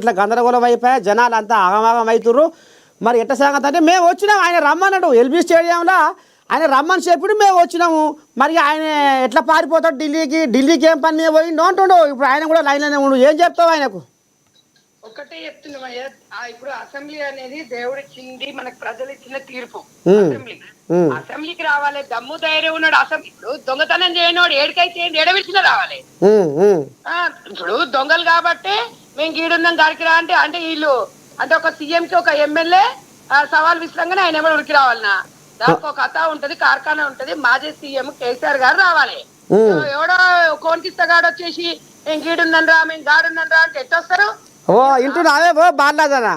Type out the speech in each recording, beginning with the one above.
ఇట్లా గందరగోళం అయిపోయా, జనాలు అంతా ఆగమాగం అవుతుర్రు. మరి ఎట్ట సంగతి అంటే మేము వచ్చినాము, ఆయన రమ్మన్నాడు ఎల్బీ స్టేడియంలో, ఆయన రమ్మని చెప్పి మేము వచ్చినాము. మరి ఆయన ఎట్లా పారిపోతాడు ఢిల్లీకి ఏం పని మీద పోయిండు అంటుండు. ఇప్పుడు ఆయన కూడా లైన్లోనే ఉండు, ఏం చెప్తావు ఆయనకు? ఒకటే చెప్తున్నామయ్యా, ఇప్పుడు అసెంబ్లీ అనేది దేవుడిచ్చింది, మనకు ప్రజలు ఇచ్చిన తీర్పు. అసెంబ్లీకి రావాలి, దమ్ము ధైర్యం ఉన్నాడు. అసెంబ్లీ ఇప్పుడు దొంగతనం చేయనోడు ఏడికైతే ఏడవిడిచిన రావాలి. ఇప్పుడు దొంగలు కాబట్టి మేము గీడున్నాం గారికి రా అంటే వీళ్ళు అంటే ఒక సీఎం కి ఒక ఎమ్మెల్యే సవాల్ విసిరంగానే ఆయన ఎవరు ఉరికి రావాలన్నా, దానికి ఒక కథ ఉంటది, కార్ఖానా ఉంటది. మాజీ సీఎం కేసీఆర్ గారు రావాలి. ఎవడో కోన్కిస్తగాడు వచ్చేసి మేము గీడున్నాను రా, మేము గాడున్నాను రా అంటే ఎట్టొస్తారు? ఓ ఇంటూ నావే బాధనా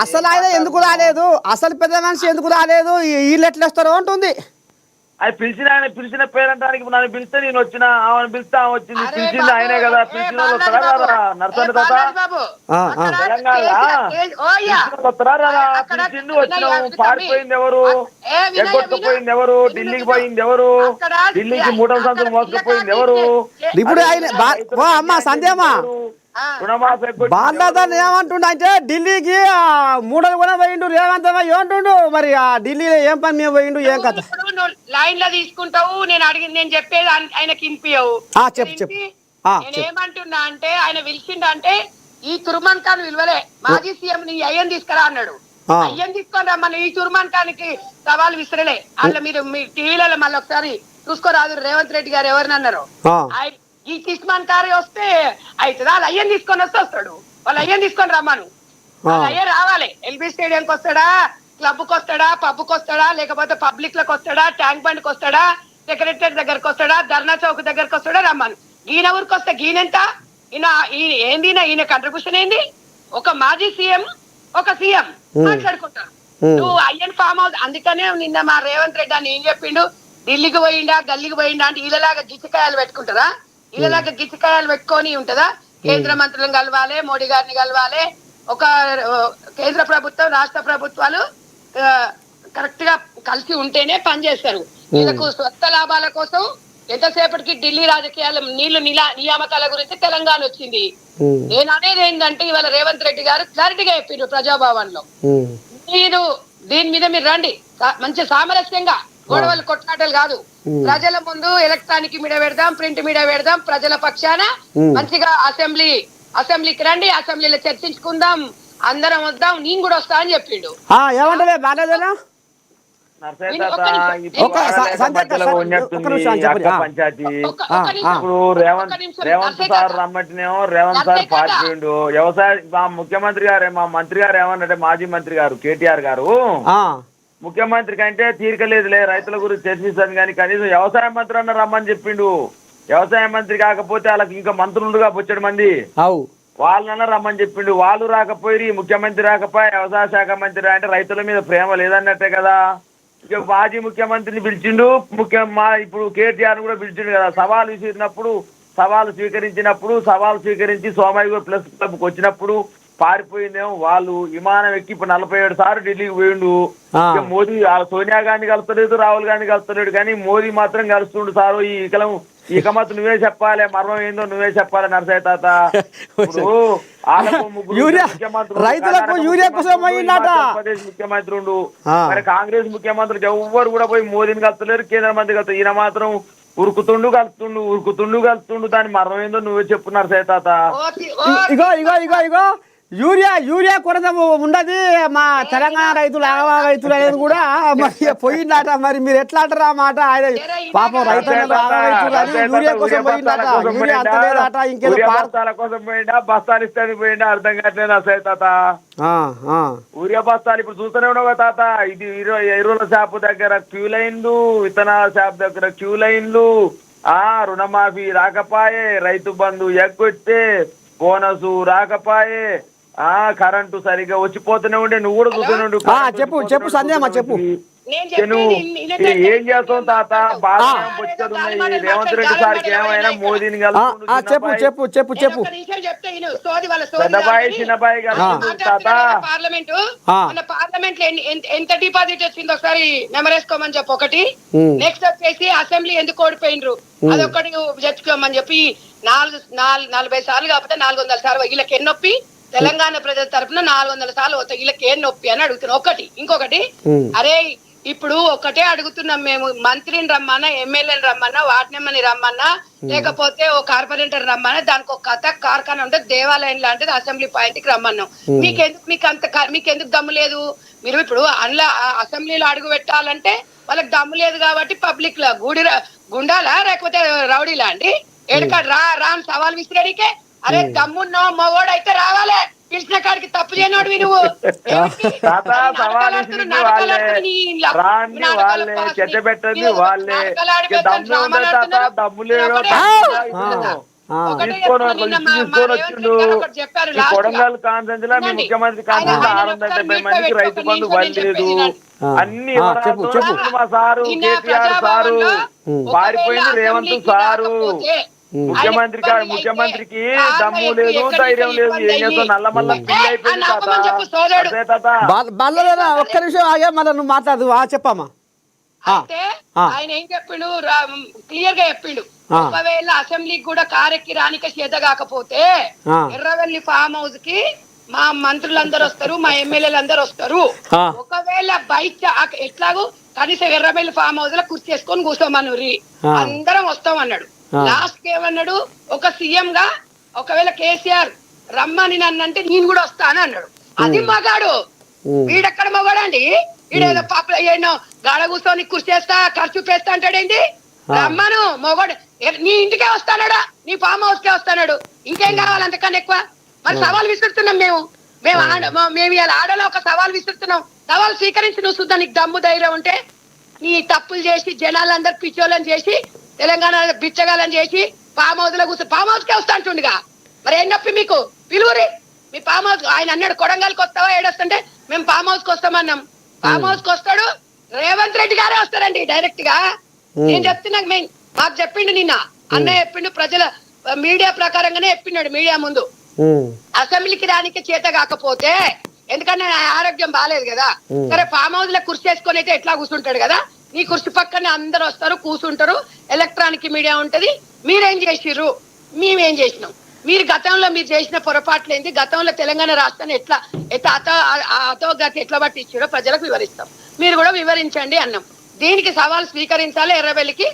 అసలు ఆయన ఎందుకు రాలేదు, అసలు పెద్ద మనిషి ఎందుకు రాలేదు, వీళ్ళు ఎట్లా వస్తారో అంటుంది. అది పిలిచిన పేరంటానికి నన్ను పిలిస్తే నేను వచ్చిన, ఆమెను పిలిస్తే ఆమె వచ్చింది, పిలిచింది ఆయనే కదా. పిలిచిన వాళ్ళు వస్తారా రారా? నర్సన్న తాత తెలంగాణ పిలిచిండు, వచ్చినాము. పారిపోయింది ఎవరు? ఎగ్గొట్టుకుపోయింది ఎవరు? ఢిల్లీకి పోయింది ఎవరు? ఢిల్లీకి మూడవ సంతులు మోసుకుపోయింది ఎవరు? ఇప్పుడు ఆయన అమ్మ సందేమా బాధ్యత ఏమంటుండ అంటే ఢిల్లీకి మూడలు కూడా పోయిండు రేవంత్ ఏమంటుండు. మరి ఆ ఢిల్లీలో ఏం పని మీద పోయిండు, ఏం కథ? లైన్ లో తీసుకుంటావు, నేను చెప్పేది ఆయనకి ఇంపియవు. నేనేమంటున్నా అంటే ఆయన పిలిచిండు అంటే ఈ తుర్మాన్ ఖాన్ విలువలే, మాజీ సీఎం నీ అయ్యని తీసుకురా అన్నాడు. అయ్యని తీసుకొని రమ్మని ఈ తుర్మాన్ ఖాన్ కి సవాల్ విసిరలే. అందులో మీరు మీ టీవీలలో మళ్ళీ ఒకసారి చూసుకోరాదు, రేవంత్ రెడ్డి గారు ఎవరిని అన్నారు. ఈ కిస్మాన్ కారు వస్తే అవుతుంది, వాళ్ళు అయ్యని తీసుకొని వస్తాడు. వాళ్ళు అయ్యని తీసుకొని రమ్మను, అయ్యే రావాలి. ఎల్బీ స్టేడియంకి వస్తాడా, క్లబ్ కి వస్తాడా, పబ్ కి వస్తాడా, లేకపోతే పబ్లిక్ లకు వస్తాడా, ట్యాంక్ బండ్ కి వస్తాడా, సెక్రటరీ దగ్గరకు వస్తాడా, ధర్నా చౌక్ దగ్గరకు వస్తాడా, రమ్మను. ఈయన ఊరికి వస్తే ఈయనెంత, ఏంది ఈయన కంట్రిబ్యూషన్ ఏంది? ఒక మాజీ సీఎం ఒక సీఎం మాట్లాడుకుంటారు. నువ్వు అయ్యన్ ఫామ్ హౌస్, అందుకనే నిన్న మా రేవంత్ రెడ్డి అని ఏం చెప్పిండు, ఢిల్లీకి పోయిండా గల్లీకి పోయిండా అంటే వీళ్ళలాగా గిచ్చికాయలు పెట్టుకుంటారా? వీళ్ళలాగా గిచ్చికాయలు పెట్టుకొని ఉంటుందా? కేంద్ర మంత్రులను కలవాలి, మోడీ గారిని కలవాలి. ఒక కేంద్ర ప్రభుత్వం రాష్ట్ర ప్రభుత్వాలు కరెక్ట్ గా కలిసి ఉంటేనే పనిచేస్తారు. వీళ్ళకు స్వస్థ లాభాల కోసం ఎంతసేపటికి ఢిల్లీ రాజకీయాల నియామకాల గురించి తెలంగాణ వచ్చింది. నేను అనేది ఏంటంటే ఇవాళ రేవంత్ రెడ్డి గారు క్లారిటీగా చెప్పిండ్రు ప్రజాభవన్ లో, మీరు దీని మీద మీరు రండి, మంచి సామరస్యంగా, గొడవలు కొట్లాటలు కాదు. ప్రజల ముందు ఎలక్ట్రానిక్ మీడియా పెడదాం, ప్రింట్ మీడియా పెడదాం, ప్రజల పక్షాన మంచిగా అసెంబ్లీకి రండి, అసెంబ్లీలో చర్చించుకుందాం, అందరం వద్దాం, నేను కూడా వస్తా అని చెప్పిండు. ఇప్పుడు రేవంత్ సార్ రమ్మటినేమో రేవంత్ సార్ పారిపోయిండు. వ్యవసాయ ముఖ్యమంత్రి గారు, మా మంత్రి గారు ఏమన్నారంటే మాజీ మంత్రి గారు కేటీఆర్ గారు, ముఖ్యమంత్రి కంటే తీరిక లేదులే రైతుల గురించి చర్చిస్తాను కానీ కనీసం వ్యవసాయ మంత్రి అన్న రమ్మని చెప్పిండు. వ్యవసాయ మంత్రి కాకపోతే వాళ్ళకి ఇంకా మంత్రులుగా బొచ్చడు మంది, వాళ్ళన్న రమ్మని చెప్పిండు. వాళ్ళు రాకపోయి, ముఖ్యమంత్రి రాకపోయి, వ్యవసాయ శాఖ మంత్రి అంటే రైతుల మీద ప్రేమ లేదన్నట్టే కదా. ఇక మాజీ ముఖ్యమంత్రిని పిలిచిండు, ఇప్పుడు కేటీఆర్ కూడా పిలిచిండు కదా. సవాలు విసిరినప్పుడు, సవాలు స్వీకరించి సోమయ్య ప్లస్ క్లబ్కి వచ్చినప్పుడు పారిపోయిందేమో. వాళ్ళు విమానం ఎక్కి ఇప్పుడు 47 సార్లు ఢిల్లీకి పోయిండు. మోదీ సోనియా గాంధీ కలుస్తలేదు, రాహుల్ గాంధీ కలుస్తలేడు, కానీ మోదీ మాత్రం కలుస్తుండు. సారు ఈ కమత్ నువ్వే చెప్పాలి, మర్మం ఏందో నువ్వే చెప్పాలి నరసయ్య తాత. ముఖ్యమంత్రి ఉండు, మరి కాంగ్రెస్ ముఖ్యమంత్రులు ఎవ్వరు కూడా పోయి మోదీని కలుస్తలేరు, కేంద్ర మంత్రి కలుస్తారు. ఈయన మాత్రం ఉరుకుతుండు కలుస్తుండు. దాని మర్మం ఏందో నువ్వే చెప్పు నరసయ్య తాత. ఇగో యూరియా కొరత ఉండదు, మా తెలంగాణ రైతులు అనేది కూడా మరి పోయిందట. మరి మీరు ఎట్లా అంటారా మాట? ఆయన పాపం రైతులు యూరియా కోసం పోయిందట, యూరియా అంతలేదట, ఇంకేదో బస్తాల కోసం పోయిందా, బస్తాలు ఇస్తాను పోయిందా అర్థం కావట్లేదు అసలు తాత. యూరియా బస్తాలు ఇప్పుడు చూస్తూనే ఉన్నావు తాత. ఇది ఎరువుల షాపు దగ్గర క్యూ లైన్లు, విత్తనాల షాప్ దగ్గర క్యూ లైన్లు, రుణమాఫీ రాకపాయే, రైతు బంధు ఎగ్గొట్టే, బోనసు రాకపాయే, కరెంటు సరిగా వచ్చిపోతూనే ఉండే. నువ్వు కూడా చూస్తూనే ఉండు. చెప్పు సందేమా చెప్పు. నేను చెప్పేది ఏం చేస్తాం తాత బాగా బొచ్చలు ఉన్నాయి. రేవంత్ రెడ్డి సార్కి ఏమైనా మోదీని చెప్పు చెప్పు చెప్పు చెప్పు పెద్దబాయి చిన్నబాయి తాత పార్లమెంట్ మన పార్లమెంట్ లో ఎంత డిపాజిట్ వచ్చింది ఒకసారి నెమరేసుకోమని చెప్పి ఒకటి. నెక్స్ట్ వచ్చేసి అసెంబ్లీ ఎందుకు ఓడిపోయినరు అదొకటి తెచ్చుకోమని చెప్పి 40 సార్లు కాకపోతే 400 సార్లు వీళ్ళకి ఎన్నొప్పి తెలంగాణ ప్రజల తరఫున 400 సార్లు వీళ్ళకి ఏం నొప్పి అని అడుగుతున్నాం ఒకటి. ఇంకొకటి అరే ఇప్పుడు ఒకటే అడుగుతున్నాం మేము, మంత్రిని రమ్మన్నా, ఎమ్మెల్యేని రమ్మన్నా, వార్డు మెంబర్ని రమ్మన్నా, లేకపోతే ఓ కార్పొరేటర్ రమ్మన్నా, దానికి ఒక కథ కార్ఖానా ఉంటే దేవాలయం లాంటిది అసెంబ్లీ పాయింట్ కి రమ్మన్నాం. మీకెందుకు దమ్ము లేదు? మీరు ఇప్పుడు అందులో అసెంబ్లీలో అడుగు పెట్టాలంటే వాళ్ళకి దమ్ము లేదు కాబట్టి పబ్లిక్ లా గుండాలా లేకపోతే రౌడీలా అండి? ఎడకాడు రామ్ సవాల్ విసిరేడికే. అరే దమ్మున్నో మగోడు అయితే రావాలే, పిలిచిన కాడికి తప్పు చేయనోడు నువ్వు. కొడంగల్ కాన్ఫరెన్స్ లో మీ ముఖ్యమంత్రి కాన్ఫరెన్స్ 670 మందికి రైతు బంధు వల్లేదు. అన్ని మా సారు కేటీఆర్ సారు పారిపోయింది, రేవంత్ సారు ముఖ్యమంత్రికి దమ్ము లేదు, ధైర్యం లేదు. ఏం చేస్తావు? నల్లమల్ల పిల్లి అయిపోయింది ఒక్క నిమిషం ఆగే, మళ్ళీ నువ్వు మాట్లాడు. చెప్పమ్మా. అయితే ఆయన ఏం చెప్పిండు, క్లియర్ గా చెప్పిండు, ఒకవేళ అసెంబ్లీకి కూడా కారెక్కి రానిక చేత కాకపోతే ఎర్రవెల్లి ఫామ్ హౌస్ కి మా మంత్రులందరూ వస్తారు, మా ఎమ్మెల్యేలు అందరూ వస్తారు. ఒకవేళ బైక్ ఎట్లాగో కనీసం ఎర్రవెల్లి ఫామ్ హౌస్ లో కుర్చీ చేసుకొని కూర్చోమనురి, అందరం వస్తాం అన్నాడు. లాస్ట్ ఏమన్నాడు, ఒక సీఎం గా ఒకవేళ కేసీఆర్ రమ్మని నన్నంటే నేను కూడా వస్తాను అన్నాడు. అది మగాడు. వీడెక్కడ మగాడండి? వీడేదో పాప ఏనో గాడ కూర్చొని కుర్చీ చేస్తా ఖర్చు పేస్తా అంటాడేంటి? రమ్మను మొగడు, నీ ఇంటికే వస్తానాడా, నీ ఫామ్ హౌస్ కే వస్తాడు. ఇంకేం కావాలి అంతకన్నా ఎక్కువ? మరి సవాల్ విసురుతున్నాం మేము ఇలా ఆడలో ఒక సవాల్ విసురుతున్నాం. సవాల్ స్వీకరించి నువ్వు చూద్దా, నీకు దమ్ము ధైర్యం ఉంటే నీ తప్పులు చేసి జనాలందరూ పిచ్చోళ్ళని చేసి తెలంగాణ బిచ్చగాలని చేసి ఫామ్ హౌస్ లో ఫామ్ హౌస్ కే వస్తా అంటుండగా మరి ఏం నొప్పి మీకు? పిలువురి మీ ఫామ్ హౌస్. ఆయన అన్నాడు కొడంగల్కి వస్తావా ఏడొస్తుంటే మేము ఫామ్ హౌస్ కి వస్తామన్నాం. ఫామ్ హౌస్ కి వస్తాడు, రేవంత్ రెడ్డి గారే వస్తారండి డైరెక్ట్ గా. నేను చెప్తున్నా, మాకు చెప్పిండు నిన్న అన్నయ్య చెప్పిండు, ప్రజల మీడియా ప్రకారంగానే చెప్పినాడు మీడియా ముందు. అసెంబ్లీకి రానికి చేత కాకపోతే, ఎందుకంటే ఆరోగ్యం బాగాలేదు కదా, సరే ఫామ్ హౌస్ లో కుర్చీ వేసుకొని అయితే ఎట్లా కూర్చుంటాడు కదా, నీ కుర్చీ పక్కనే అందరు వస్తారు కూర్చుంటారు, ఎలక్ట్రానిక్ మీడియా ఉంటది. మీరేం చేసిర్రు, మేమేం చేసినాం, మీరు గతంలో మీరు చేసిన పొరపాట్లు ఏంటి, గతంలో తెలంగాణ రాష్ట్రాన్ని ఎట్లా అతోగతి ఎట్లా బట్టి ఇచ్చారో ప్రజలకు వివరిస్తాం, మీరు కూడా వివరించండి అన్నాం. దీనికి సవాల్ స్వీకరించాలి, ఎర్రబెల్లికి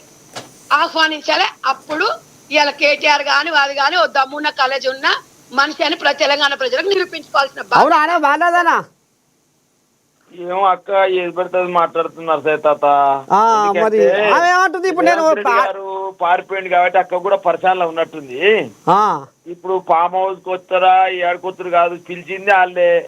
ఆహ్వానించాలి. అప్పుడు ఇవాళ కేటీఆర్ గాని వాది గాని ఓ దమ్మున్న కాలేజ్ ఉన్న మనిషి అని తెలంగాణ ప్రజలకు నిరూపించుకోవాల్సిన ఏమో అక్క ఏది పడుతుంది మాట్లాడుతున్నారు తాత. పారిపోయింది కాబట్టి అక్క కూడా పరిశాలలో ఉన్నట్టుంది. ఇప్పుడు ఫామ్ హౌస్ కి వస్తారా ఏడుకొత్తరు కాదు, పిలిచింది వాళ్ళే.